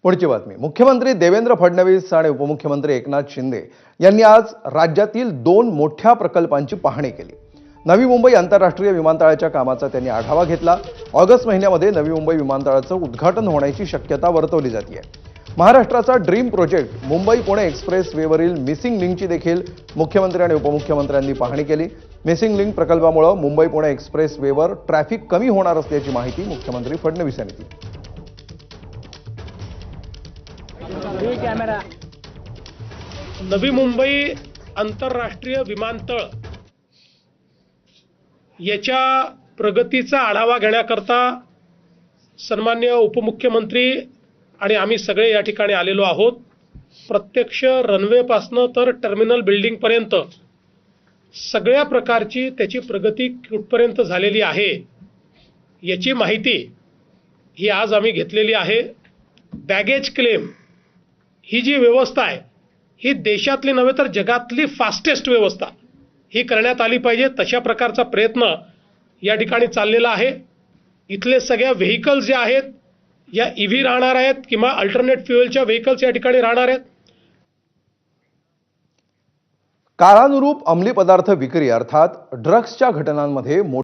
पुढची बातमी। मुख्यमंत्री देवेंद्र फडणवीस आणि उपमुख्यमंत्री एकनाथ शिंदे यांनी आज राज्यातील 2 मोठ्या प्रकल्पांची पाहणी केली। नवी मुंबई आंतरराष्ट्रीय विमानतळाच्या कामाचा त्यांनी आढावा घेतला। ऑगस्ट महिन्यामध्ये नवी मुंबई विमानतळाचं उद्घाटन होण्याची शक्यता वर्तवली जाते। महाराष्ट्राचा dream project Mumbai Pune express वेवरील मिसिंग लिंकची देखील मुख्यमंत्री आणि उपमुख्यमंत्र्यांनी पाहणी केली। मिसिंग लिंक प्रकल्पामुळे मुंबई पुणे एक्सप्रेस वेवर ट्रॅफिक कमी होणार असल्याची माहिती मुख्यमंत्री फडणवीस यांनी दिली। नवी मुंबई आंतरराष्ट्रीय विमानतळ याच्या प्रगतीचा आढावा घेण्याकरता सन्माननीय उपमुख्यमंत्री आणि आम्ही सगळे या ठिकाणी आलेलो आहोत। प्रत्यक्ष रनवे पासून तर टर्मिनल बिल्डिंग पर्यंत सगळ्या प्रकारची त्याची प्रगती कुठपर्यंत झालेली आहे याची माहिती ही आज आम्ही घेतलेली आहे। बॅगेज क्लेम ही जी व्यवस्था आहे ही देशातली नव्हे तर जगातली फास्टेस्ट व्यवस्था ही करण्यात आली पाहिजे, तशा प्रकारचा प्रयत्न या ठिकाणी चाललेला आहे। इथले सगळ्या व्हेइकल्स जे आहेत या ईव्ही राहणार आहेत किंवा अल्टरनेट फ्युएलच्या व्हेइकल्स या ठिकाणी राहणार आहेत। काळानुरूप अंमली पदार्थ विक्री अर्थात ड्रग्सच्या घटनांमध्ये